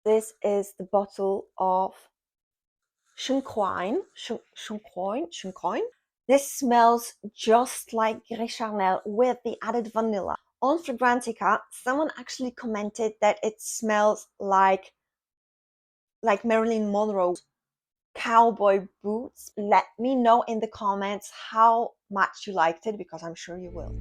This is the bottle of Shunkoin. This smells just like Gris Charnel with the added vanilla. On Fragrantica, someone actually commented that it smells like Marilyn Monroe cowboy boots. Let me know in the comments how much you liked it, because I'm sure you will.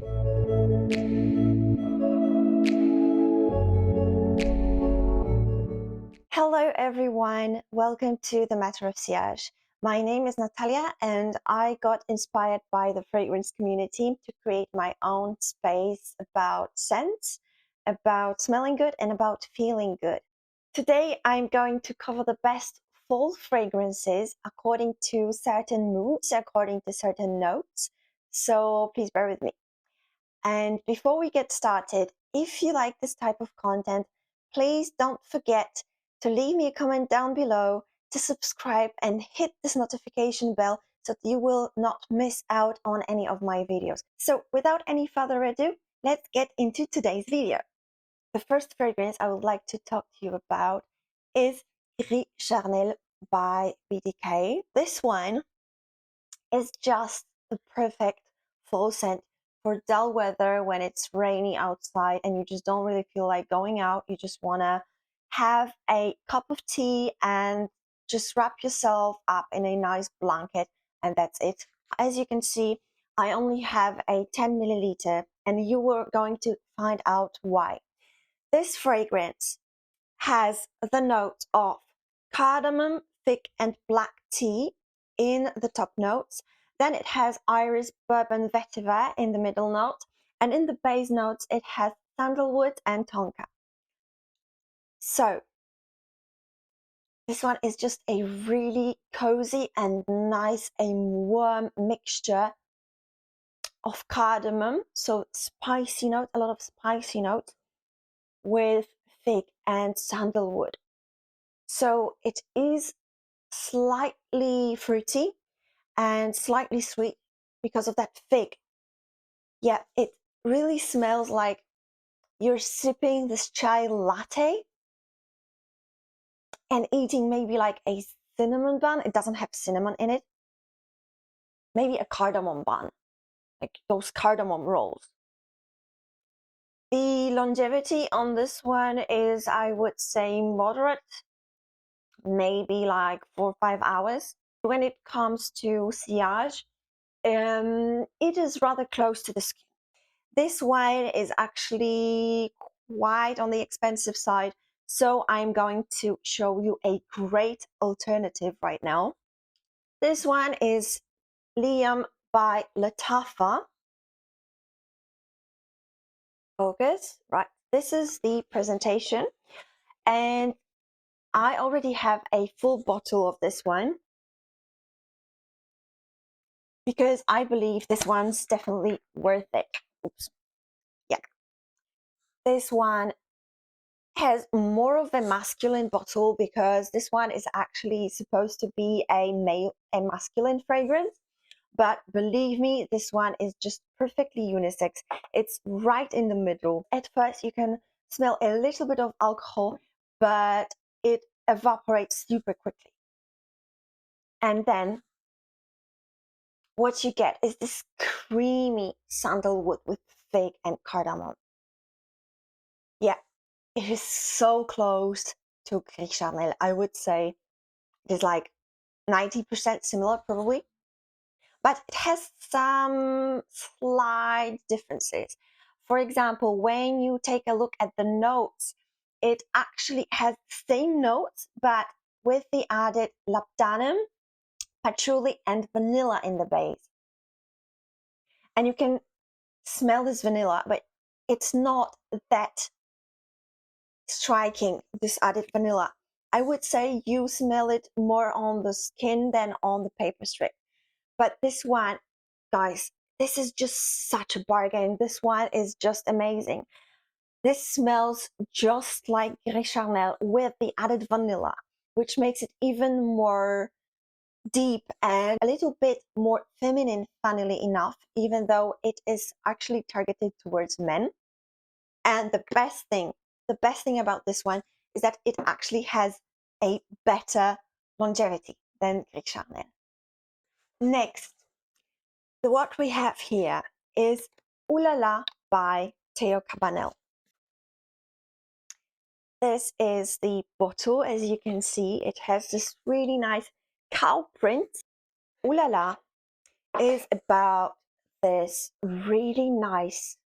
Hello everyone, welcome to the Matter of Siège. My name is Natalia and I got inspired by the fragrance community to create my own space about scents, about smelling good and about feeling good. Today I'm going to cover the best fall fragrances according to certain moods, according to certain notes, so please bear with me. And before we get started, if you like this type of content, please don't forget to leave me a comment down below, to subscribe and hit this notification bell so that you will not miss out on any of my videos. So without any further ado, let's get into today's video. The first fragrance I would like to talk to you about is Gris Charnel by BDK. This one is just the perfect fall scent for dull weather when it's rainy outside and you just don't really feel like going out. You just want to have a cup of tea and just wrap yourself up in a nice blanket, and that's it. As you can see, I only have a 10 milliliter, and you were going to find out why. This fragrance has the note of cardamom, fig and black tea in the top notes. Then it has iris, bourbon, vetiver in the middle note, and in the base notes it has sandalwood and tonka. So this one is just a really cozy and nice and warm mixture of cardamom, so spicy note, a lot of spicy notes, with fig and sandalwood. So it is slightly fruity and slightly sweet because of that fig. Yeah, it really smells like you're sipping this chai latte and eating maybe like a cinnamon bun. It doesn't have cinnamon in it. Maybe a cardamom bun, like those cardamom rolls. The longevity on this one is, I would say, moderate, maybe like 4 or 5 hours. When it comes to sillage, it is rather close to the skin. This wine is actually quite on the expensive side, so I'm going to show you a great alternative right now. This one is Liam by Lattafa. Focus, right? This is the presentation, and I already have a full bottle of this one because I believe this one's definitely worth it. Oops. Yeah. This one has more of a masculine bottle because this one is actually supposed to be a masculine fragrance, but believe me, this one is just perfectly unisex. It's right in the middle. At first you can smell a little bit of alcohol, but it evaporates super quickly. And then what you get is this creamy sandalwood with fig and cardamom. Yeah, it is so close to Gris Charnel. I would say it is like 90% similar probably, but it has some slight differences. For example, when you take a look at the notes, it actually has the same notes, but with the added labdanum, patchouli and vanilla in the base. And you can smell this vanilla, but it's not that striking, this added vanilla. I would say you smell it more on the skin than on the paper strip. But this one, guys, this is just such a bargain. This one is just amazing. This smells just like Gris Charnel with the added vanilla, which makes it even more deep and a little bit more feminine, funnily enough, even though it is actually targeted towards men. And the best thing about this one is that it actually has a better longevity than Gris Charnel. Next, what we have here is Ooh La La by Teo Cabanel. This is the bottle. As you can see, it has this really nice cow print. Ooh La La is about this really nice,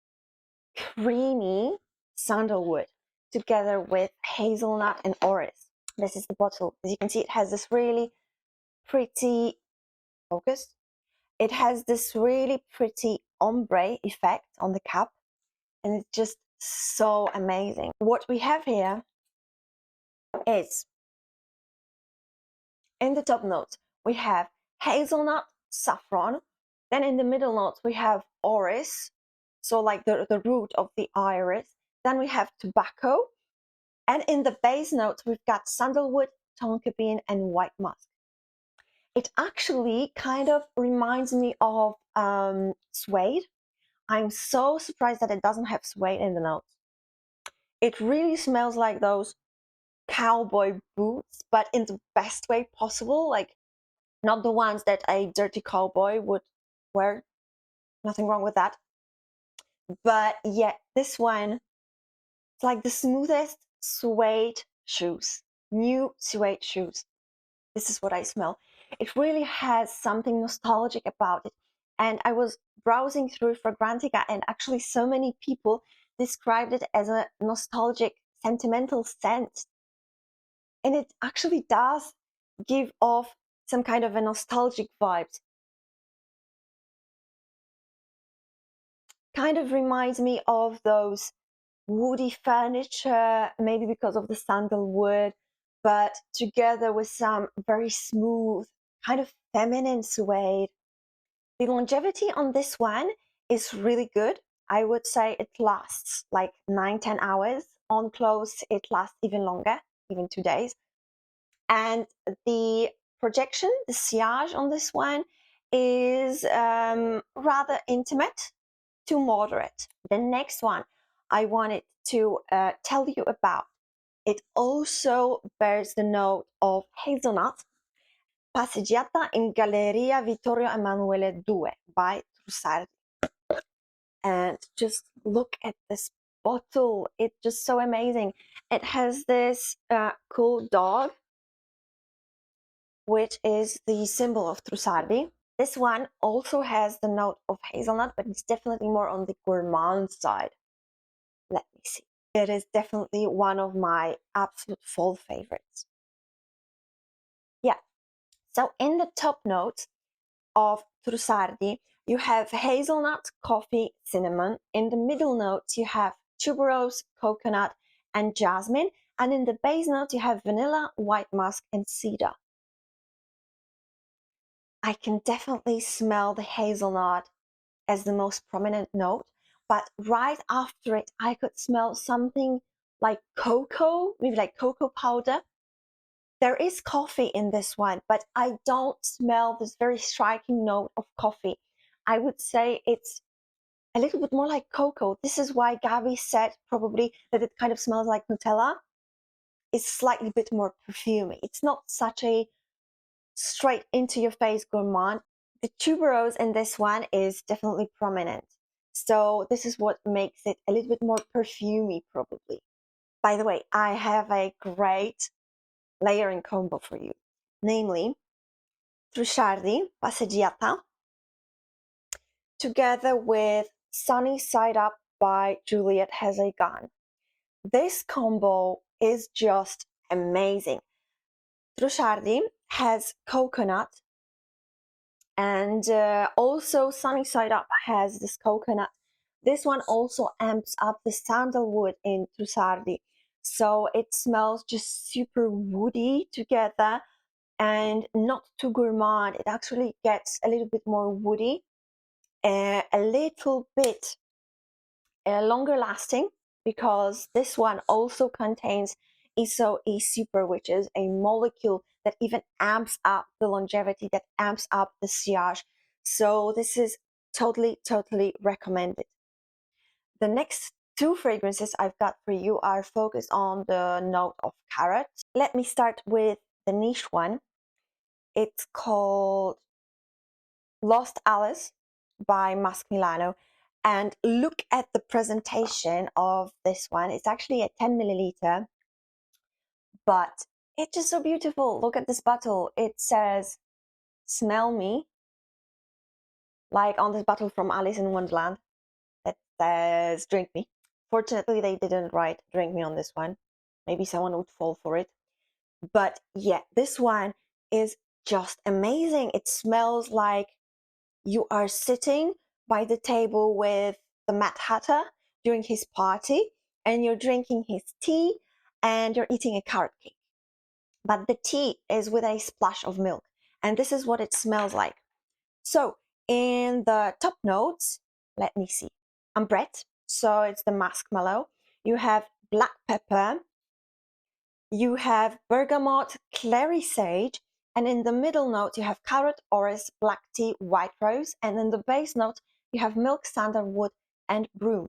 creamy sandalwood together with hazelnut and orris. This is the bottle. As you can see, it has this really pretty focus. It has this really pretty ombre effect on the cap, and it's just so amazing. What we have here is, in the top notes, we have hazelnut, saffron. Then in the middle notes, we have orris, so like the root of the iris. Then we have tobacco. And in the base notes, we've got sandalwood, tonka bean, and white musk. It actually kind of reminds me of suede. I'm so surprised that it doesn't have suede in the notes. It really smells like those cowboy boots, but in the best way possible. Like, not the ones that a dirty cowboy would wear. Nothing wrong with that. But yeah, this one, it's like the smoothest suede shoes. New suede shoes. This is what I smell. It really has something nostalgic about it. And I was browsing through Fragrantica, and actually so many people described it as a nostalgic, sentimental scent. And it actually does give off some kind of a nostalgic vibes. Kind of reminds me of those woody furniture, maybe because of the sandalwood, but together with some very smooth, kind of feminine suede. The longevity on this one is really good. I would say it lasts like 9-10 hours. On close, it lasts even longer, even 2 days. And the projection, the sillage on this one is rather intimate to moderate. The next one I wanted to tell you about, it also bears the note of hazelnut. Passeggiata in Galleria Vittorio Emanuele 2 by Trussardi. And just look at this bottle. It's just so amazing. It has this cool dog, which is the symbol of Trussardi. This one also has the note of hazelnut, but it's definitely more on the gourmand side. Let me see. It is definitely one of my absolute fall favorites. Yeah. So in the top notes of Trussardi, you have hazelnut, coffee, cinnamon. In the middle notes, you have tuberose, coconut, and jasmine. And in the base notes, you have vanilla, white musk, and cedar. I can definitely smell the hazelnut as the most prominent note, but right after it, I could smell something like cocoa, maybe like cocoa powder. There is coffee in this one, but I don't smell this very striking note of coffee. I would say it's a little bit more like cocoa. This is why Gabby said probably that it kind of smells like Nutella. It's slightly bit more perfumey. It's not such a straight into your face gourmand. The tuberose in this one is definitely prominent. So this is what makes it a little bit more perfumey probably. By the way, I have a great layering combo for you. Namely, Trussardi, Passeggiata, together with Sunny Side Up by Juliette Has a Gun. This combo is just amazing. Trussardi has coconut, and also Sunny Side Up has this coconut. This one also amps up the sandalwood in Trussardi, so it smells just super woody together and not too gourmand. It actually gets a little bit more woody, a little bit longer lasting, because this one also contains ISO-E Super, which is a molecule that even amps up the longevity, that amps up the sillage. So this is totally recommended. The next two fragrances I've got for you are focused on the note of carrot. Let me start with the niche one. It's called Lost Alice by Masque Milano. And look at the presentation of this one. It's actually a 10 milliliter, but it's just so beautiful. Look at this bottle. It says, "Smell me," like on this bottle from Alice in Wonderland that says, "Drink me." Fortunately, they didn't write "Drink me" on this one. Maybe someone would fall for it. But yeah, this one is just amazing. It smells like you are sitting by the table with the Mad Hatter during his party, and you're drinking his tea and you're eating a carrot cake. But the tea is with a splash of milk, and this is what it smells like. So in the top notes, let me see. Ambrette, so it's the muskmallow. You have black pepper. You have bergamot, clary sage, and in the middle note you have carrot, orris, black tea, white rose, and in the base note you have milk, sandalwood, and broom.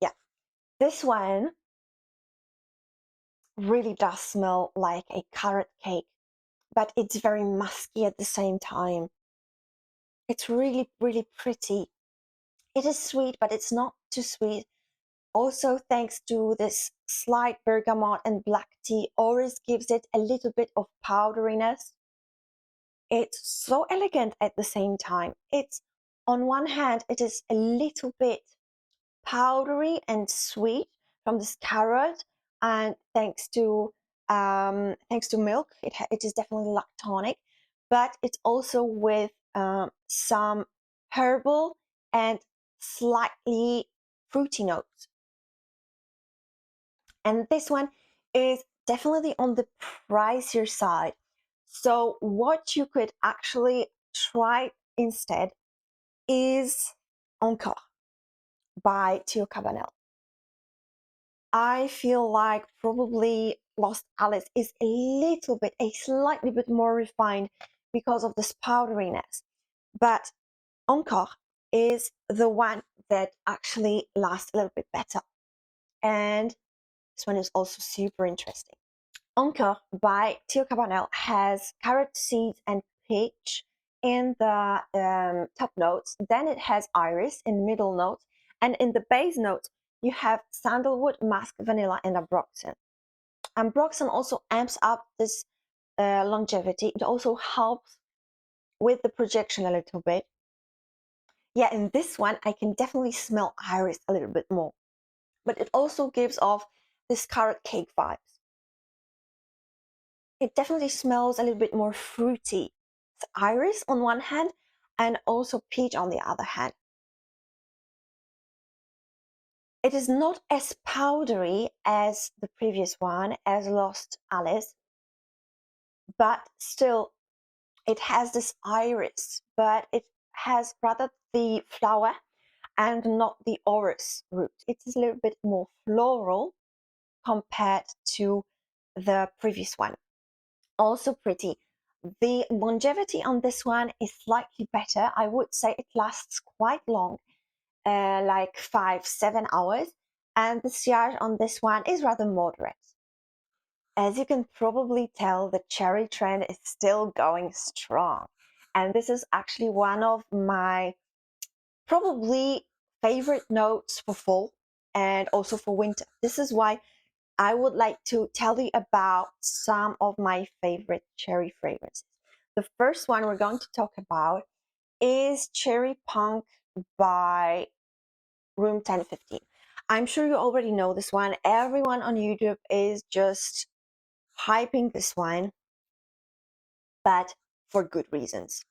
Yeah, this one really does smell like a carrot cake, but it's very musky at the same time. It's really, really pretty. It is sweet, but it's not too sweet. Also, thanks to this slight bergamot and black tea, orris gives it a little bit of powderiness. It's so elegant at the same time. It's, on one hand, it is a little bit powdery and sweet from this carrot, and thanks to milk, it is definitely lactonic, but it's also with some herbal and slightly fruity notes. And this one is definitely on the pricier side. So what you could actually try instead is Encore by Teo Cabanel. I feel like probably Lost Alice is a slightly bit more refined because of this powderiness. But Encore is the one that actually lasts a little bit better. And this one is also super interesting. Encore by Teo Cabanel has carrot seeds and peach in the top notes. Then it has iris in middle notes. And in the base notes, you have sandalwood, musk, vanilla, and ambroxan. Ambroxan also amps up this longevity. It also helps with the projection a little bit. Yeah, in this one, I can definitely smell iris a little bit more. But it also gives off this carrot cake vibes. It definitely smells a little bit more fruity. It's iris on one hand and also peach on the other hand. It is not as powdery as the previous one, as Lost Alice, but still it has this iris, but it has rather the flower and not the orris root. It is a little bit more floral compared to the previous one. Also pretty. The longevity on this one is slightly better. I would say it lasts quite long, like 5-7 hours, and the sillage on this one is rather moderate. As you can probably tell, the cherry trend is still going strong, and this is actually one of my probably favorite notes for fall and also for winter. This is why I would like to tell you about some of my favorite cherry fragrances. The first one we're going to talk about is Cherry Punk by Room 1015. I'm sure you already know this one. Everyone on YouTube is just hyping this one, but for good reasons.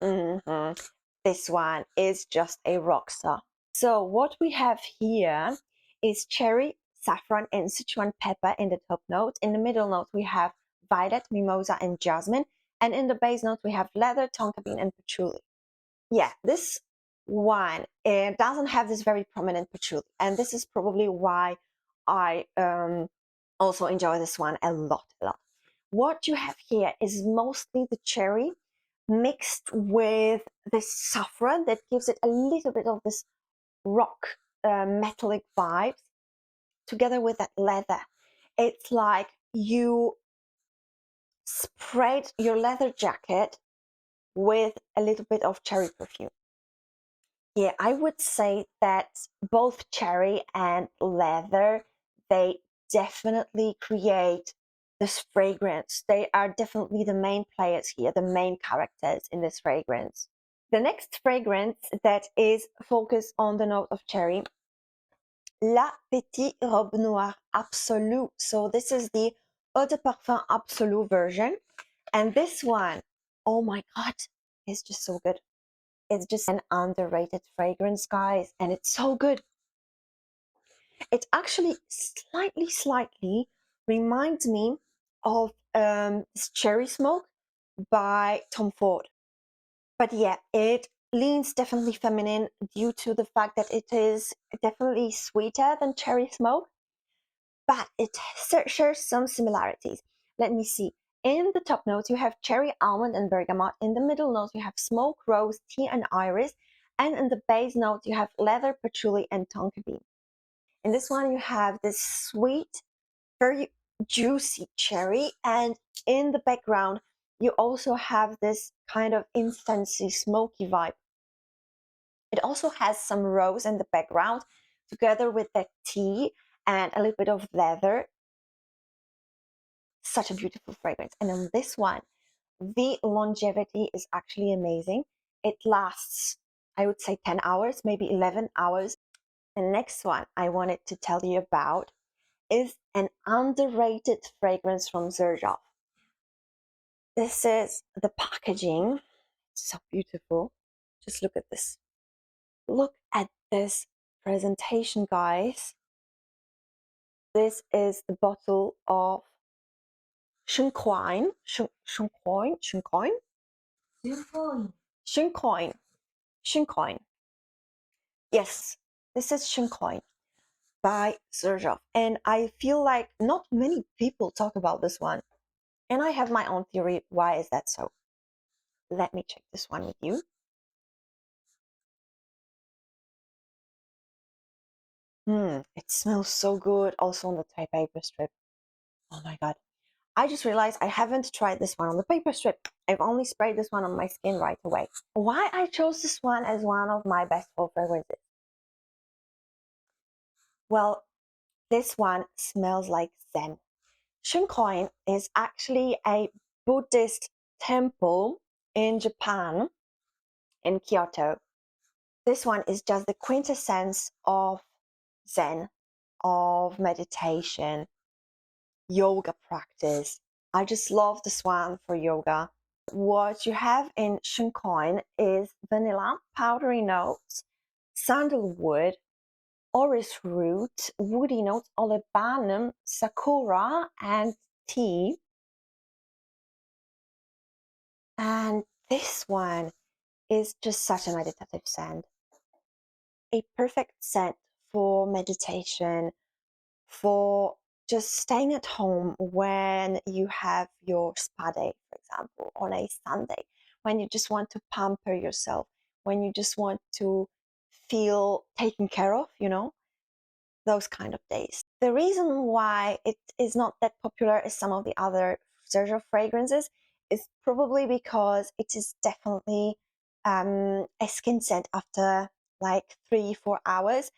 This one is just a rock star. So what we have here is cherry, saffron, and Sichuan pepper in the top note. In the middle note, we have violet, mimosa, and jasmine. And in the base note, we have leather, tonka bean, and patchouli. Yeah, this one doesn't have this very prominent patchouli. And this is probably why I also enjoy this one a lot. What you have here is mostly the cherry mixed with the saffron that gives it a little bit of this rock metallic vibes together with that leather. It's like you spread your leather jacket with a little bit of cherry perfume. Yeah, I would say that both cherry and leather, they definitely create this fragrance. They are definitely the main players here, the main characters in this fragrance. The next fragrance that is focused on the note of cherry, La Petite Robe Noire Absolue. So this is the Eau de Parfum Absolue version. And this one, oh my God, it's just so good. It's just an underrated fragrance, guys, and it's so good. It actually slightly reminds me of this Cherry Smoke by Tom Ford. But yeah, it leans definitely feminine due to the fact that it is definitely sweeter than Cherry Smoke, but it shares some similarities. Let me see. In the top notes, you have cherry, almond, and bergamot. In the middle notes, you have smoke, rose, tea, and iris. And in the base note, you have leather, patchouli, and tonka bean. In this one, you have this sweet, very juicy cherry. And in the background, you also have this kind of incensey, smoky vibe. It also has some rose in the background, together with the tea and a little bit of leather. Such a beautiful fragrance. And on this one, the longevity is actually amazing. It lasts, I would say, 10 hours, maybe 11 hours. The next one I wanted to tell you about is an underrated fragrance from Xerjoff. This is the packaging. So beautiful. Just look at this. Look at this presentation, guys. This is the bottle of Shunkoin. Shunkoin? Shunkoin. Yes, this is Shunkoin by Xerjoff. And I feel like not many people talk about this one. And I have my own theory. Why is that so? Let me check this one with you. It smells so good. Also on the paper strip. Oh my God. I just realized I haven't tried this one on the paper strip. I've only sprayed this one on my skin right away. Why I chose this one as one of my best fall fragrances? Well, this one smells like Zen. Shunkoin is actually a Buddhist temple in Japan, in Kyoto. This one is just the quintessence of Zen, of meditation, yoga practice. I just love this one for yoga. What you have in Shunkoin is vanilla, powdery notes, sandalwood, orris root, woody notes, olibanum, sakura, and tea. And this one is just such a meditative scent. A perfect scent for meditation, for just staying at home when you have your spa day, for example, on a Sunday, when you just want to pamper yourself, when you just want to feel taken care of, those kind of days. The reason why it is not that popular as some of the other Xerjoff fragrances is probably because it is definitely a skin scent after like 3-4 hours.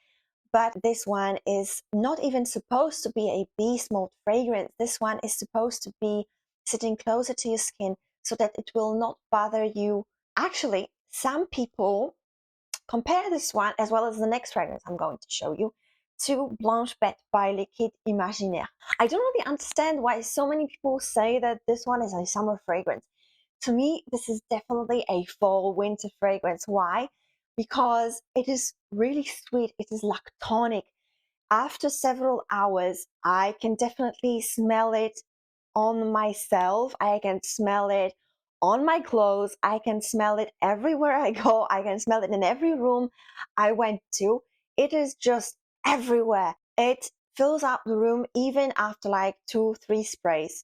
But this one is not even supposed to be a beast mode fragrance. This one is supposed to be sitting closer to your skin so that it will not bother you. Actually, some people compare this one, as well as the next fragrance I'm going to show you, to Blanche Bête by Liquid Imaginaires. I don't really understand why so many people say that this one is a summer fragrance. To me, this is definitely a fall winter fragrance. Why? Because it is really sweet. It is lactonic. After several hours, I can definitely smell it on myself. I can smell it on my clothes. I can smell it everywhere I go. I can smell it in every room I went to. It is just everywhere. It fills up the room even after like 2-3 sprays.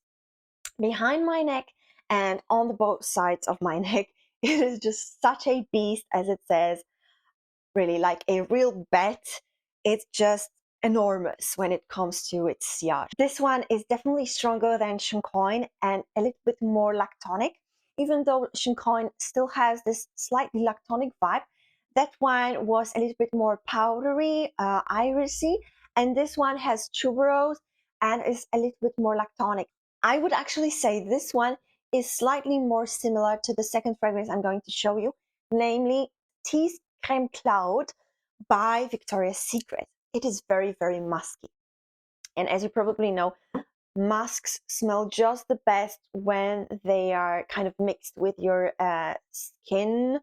Behind my neck and on the both sides of my neck, it is just such a beast, as it says. really, like a real Bête. It's just enormous when it comes to its sillage. This one is definitely stronger than Shunkoin and a little bit more lactonic. Even though Shunkoin still has this slightly lactonic vibe, that one was a little bit more powdery, irisy, and this one has tuberose and is a little bit more lactonic. I would actually say this one is slightly more similar to the second fragrance I'm going to show you, namely Tease Crème Cloud by Victoria's Secret. It is very, very musky. And as you probably know, musks smell just the best when they are kind of mixed with your skin,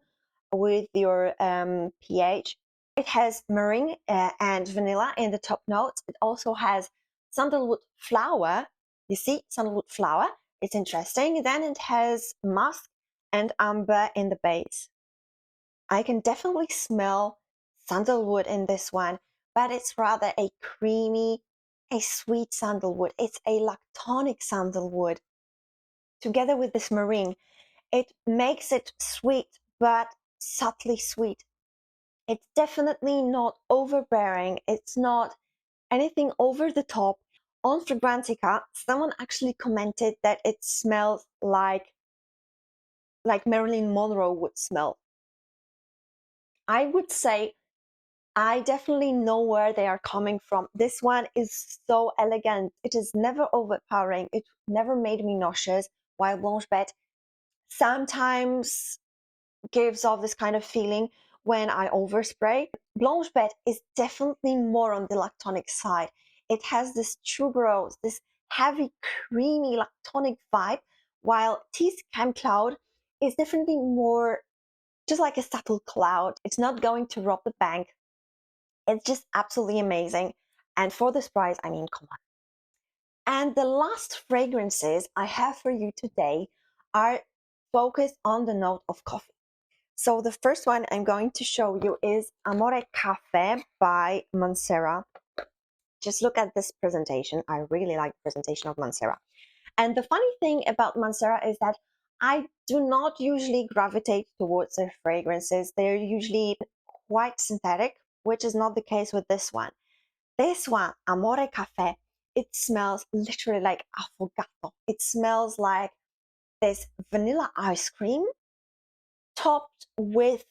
with your pH. It has meringue and vanilla in the top notes. It also has sandalwood flower. You see, sandalwood flower. It's interesting. Then it has musk and amber in the base. I can definitely smell sandalwood in this one, but it's rather a creamy, a sweet sandalwood. It's a lactonic sandalwood. Together with this meringue, it makes it sweet, but subtly sweet. It's definitely not overbearing. It's not anything over the top. On Fragrantica, someone actually commented that it smells like Marilyn Monroe would smell. I would say I definitely know where they are coming from. This one is so elegant. It is never overpowering. It never made me nauseous, while Blanche Bête sometimes gives off this kind of feeling when I overspray. Blanche Bête is definitely more on the lactonic side. It has this tuberose, this heavy, creamy lactonic vibe, while Tease Crème Cloud is definitely more just like a subtle cloud. It's not going to rob the bank. It's just absolutely amazing. And for this price, I mean, come on. And the last fragrances I have for you today are focused on the note of coffee. So the first one I'm going to show you is Amore Cafe by Mancera. Just look at this presentation. I really like the presentation of Mancera. And the funny thing about Mancera is that I do not usually gravitate towards their fragrances. They're usually quite synthetic, which is not the case with this one. This one, Amore Cafe, it smells literally like affogato. It smells like this vanilla ice cream topped with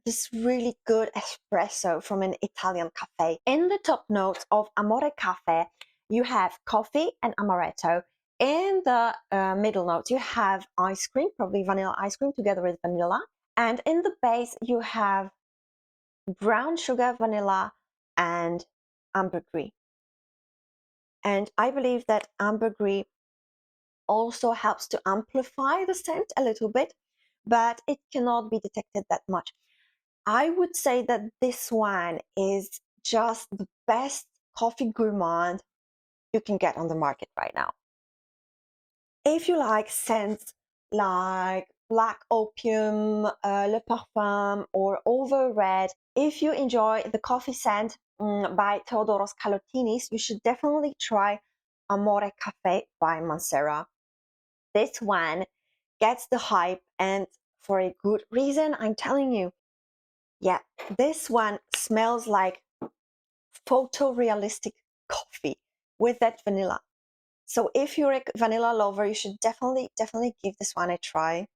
this really good espresso from an Italian cafe. In the top notes of Amore Cafe, you have coffee and amaretto. In the middle notes, you have ice cream, probably vanilla ice cream together with vanilla. And in the base, you have brown sugar, vanilla, and ambergris. And I believe that ambergris also helps to amplify the scent a little bit, but it cannot be detected that much. I would say that this one is just the best coffee gourmand you can get on the market right now. If you like scents like Black Opium, Le Parfum, or Over Red, if you enjoy the coffee scent by Theodoros Kalottinis, you should definitely try Amore Cafe by Mancera. This one gets the hype, and for a good reason, I'm telling you. Yeah, this one smells like photorealistic coffee with that vanilla. So if you're a vanilla lover, you should definitely give this one a try.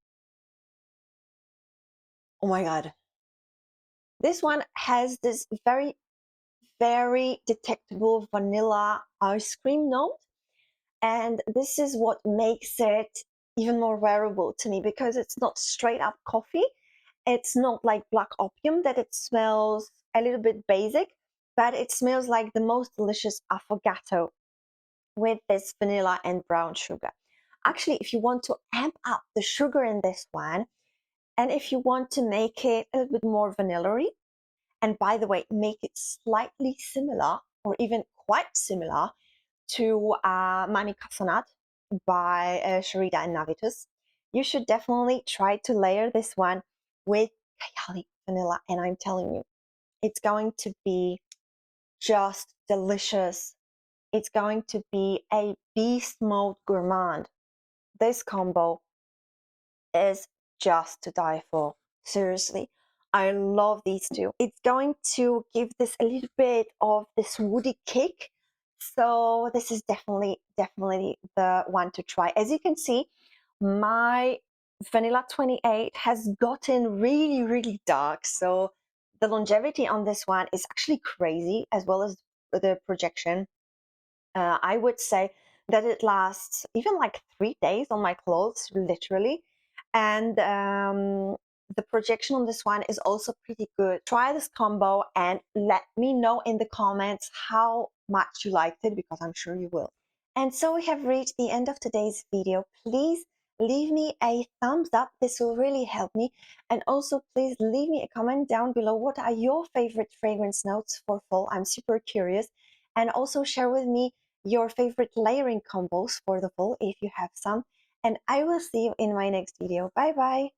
Oh my God. This one has this very, very detectable vanilla ice cream note. And this is what makes it even more wearable to me, because it's not straight up coffee. It's not like Black Opium that it smells a little bit basic, but it smells like the most delicious affogato with this vanilla and brown sugar. Actually, if you want to amp up the sugar in this one, and if you want to make it a little bit more vanilla-y, and by the way, make it slightly similar or even quite similar to Mani Cassonade by Sharida and Navitus, you should definitely try to layer this one with Kayali vanilla. And I'm telling you, it's going to be just delicious. It's going to be a beast mode gourmand. This combo is just to die for. Seriously. I love these two. It's going to give this a little bit of this woody kick. So this is definitely the one to try. As you can see, my Vanilla 28 has gotten really dark. So the longevity on this one is actually crazy, as well as the projection. I would say that it lasts even like 3 days on my clothes, literally. And the projection on this one is also pretty good. Try this combo and let me know in the comments how much you liked it, because I'm sure you will. And so we have reached the end of today's video. Please leave me a thumbs up. This will really help me. And also please leave me a comment down below. What are your favorite fragrance notes for fall? I'm super curious. And also share with me your favorite layering combos for the fall if you have some. And I will see you in my next video. Bye bye.